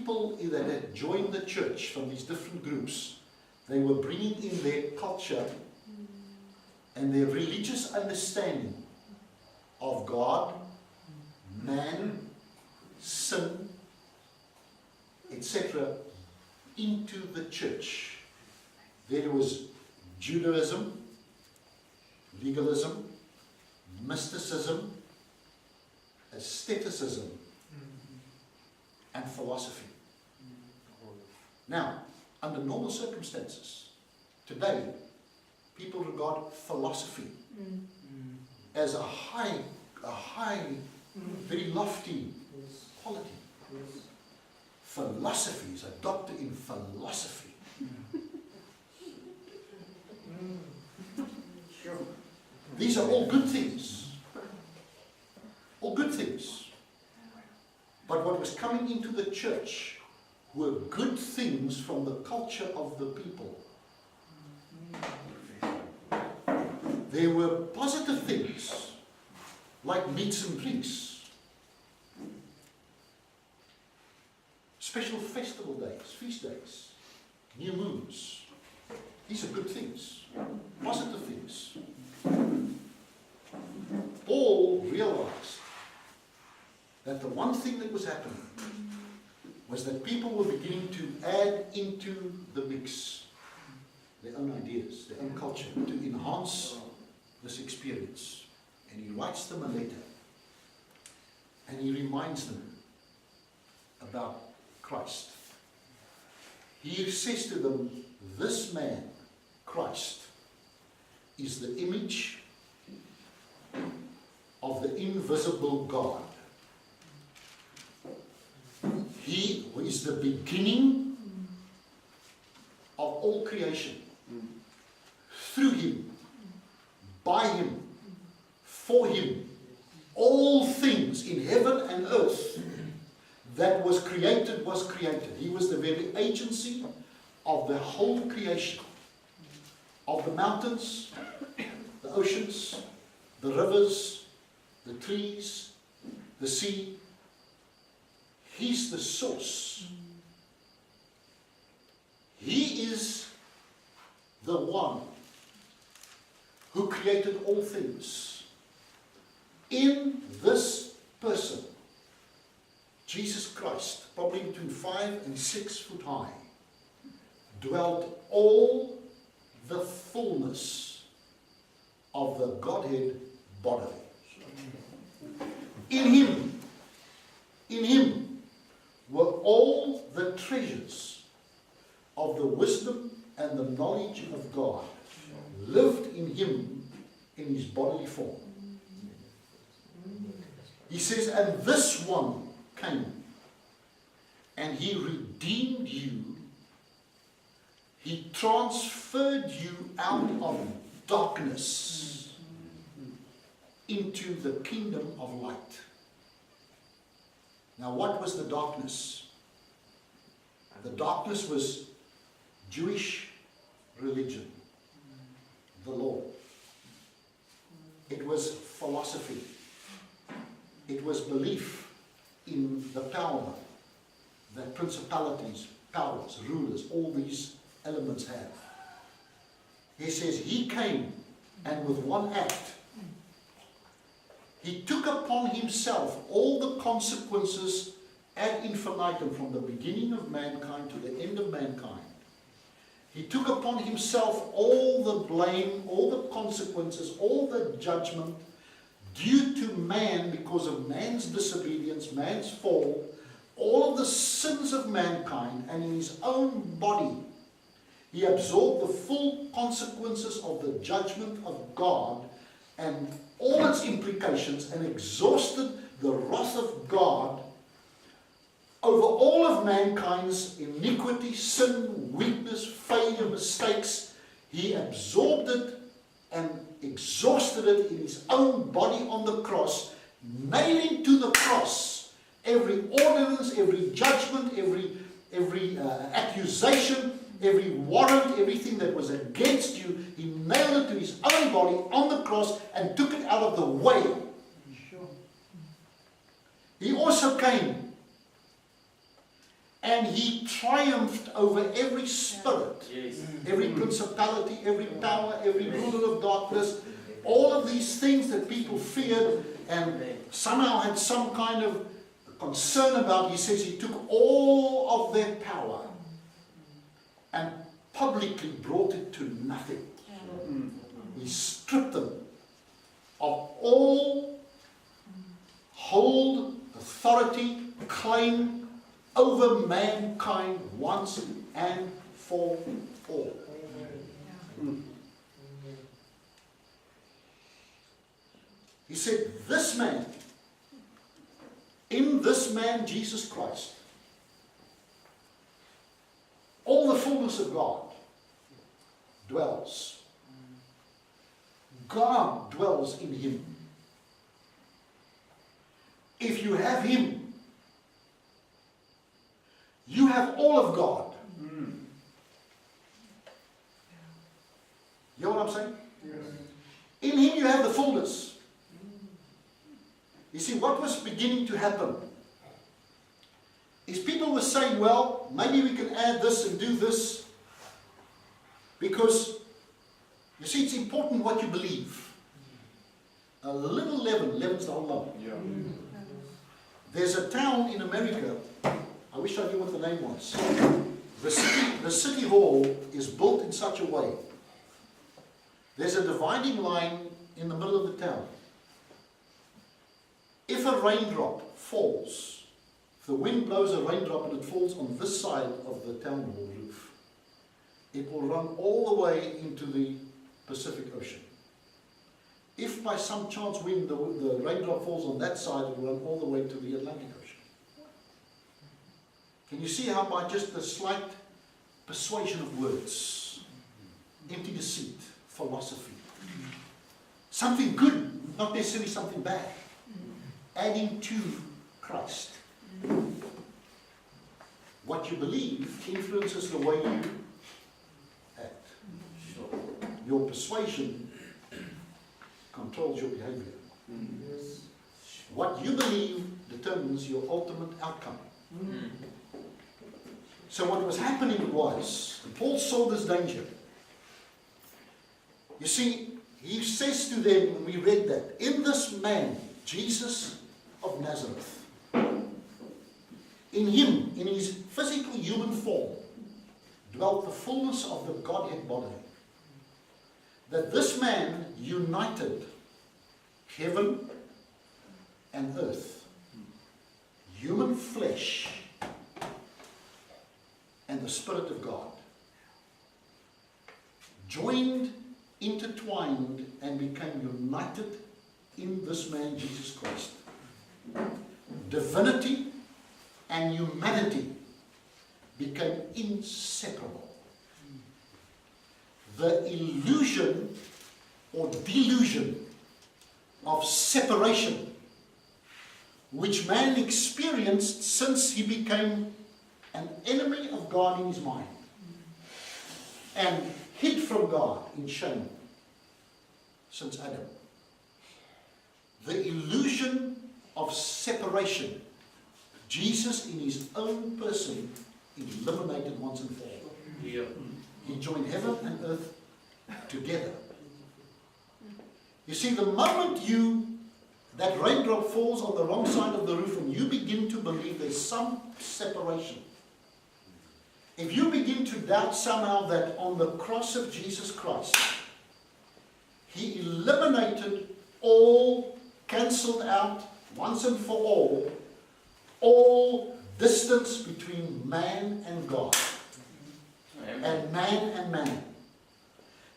people that had joined the church from these different groups, they were bringing in their culture and their religious understanding of God, man, sin, etc. into the church. There was Judaism, legalism, mysticism, aestheticism, and philosophy. Now, under normal circumstances, today, people regard philosophy as a high, very lofty quality. Philosophy is a doctor in philosophy. These are all good things. All good things. But what was coming into the church were good things from the culture of the people. There were positive things, like meats and drinks, special festival days, feast days, new moons. These are good things, positive things. All realized that the one thing that was happening was that people were beginning to add into the mix their own ideas, their own culture, to enhance this experience. And he writes them a letter, and he reminds them about Christ. He says to them, this man, Christ, is the image of the invisible God. He is the beginning of all creation. Through him, by him, for him, all things in heaven and earth that was created was created. He was the very agency of the whole creation, of the mountains, the oceans, the rivers, the trees, the sea. He's the source. He is the one who created all things. In this person, Jesus Christ, probably between 5 and 6 foot high, dwelt all the fullness of the Godhead bodily. In him were all the treasures of the wisdom and the knowledge of God, lived in him in his bodily form. He says, and this one came, and he redeemed you. He transferred you out of darkness into the kingdom of light. Now, what was the darkness? The darkness was Jewish religion, the law. It was philosophy. It was belief in the power that principalities, powers, rulers, all these elements have. He says he came, and with one act, he took upon himself all the consequences ad infinitum, from the beginning of mankind to the end of mankind. He took upon himself all the blame, all the consequences, all the judgment due to man because of man's disobedience, man's fall, all of the sins of mankind, and in his own body he absorbed the full consequences of the judgment of God and all its implications, and exhausted the wrath of God over all of mankind's iniquity, sin, weakness, failure, mistakes. He absorbed it and exhausted it in his own body on the cross, nailing to the cross every ordinance, every judgment, every accusation, every warrant, everything that was against you. He nailed it to his own body on the cross and took it out of the way. He also came And he triumphed over every spirit, every principality, every power, every ruler of darkness, all of these things that people feared and somehow had some kind of concern about. He says he took all of their power and publicly brought it to nothing. He stripped them of all hold, authority, claim over mankind once and for all. He said, this man, in this man Jesus Christ, all the fullness of God dwells. God dwells in him. If you have him, you have all of God. You know what I'm saying? Yes. In him you have the fullness. You see, what was beginning to happen is people were saying, well, maybe we can add this and do this, because, you see, it's important what you believe. A little leaven leavens the whole lump. Yeah. There's a town in America, I wish I knew what the name was. The city hall is built in such a way. There's a dividing line in the middle of the town. If a raindrop falls, if the wind blows a raindrop and it falls on this side of the town hall roof, it will run all the way into the Pacific Ocean. If by some chance wind the raindrop falls on that side, it will run all the way to the Atlantic Ocean. Can you see how by just a slight persuasion of words, empty deceit, philosophy, something good, not necessarily something bad, adding to Christ. What you believe influences the way you act. Your persuasion controls your behavior. What you believe determines your ultimate outcome. So what was happening was, Paul saw this danger. You see, he says to them, and we read that, in this man, Jesus of Nazareth, in him, in his physical human form, dwelt the fullness of the Godhead bodily. That this man united heaven and earth, human flesh, and the Spirit of God, joined, intertwined, and became united in this man Jesus Christ. Divinity and humanity became inseparable. The illusion or delusion of separation which man experienced since he became an enemy of God in his mind and hid from God in shame since Adam. The illusion of separation, Jesus in his own person eliminated once and for all. Yeah. He joined heaven and earth together. You see, the moment that raindrop falls on the wrong side of the roof and you begin to believe there's some separation, if you begin to doubt somehow that on the cross of Jesus Christ, he eliminated all, cancelled out once and for all distance between man and God, and man,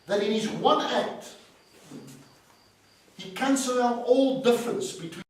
that in his one act, he cancelled out all difference between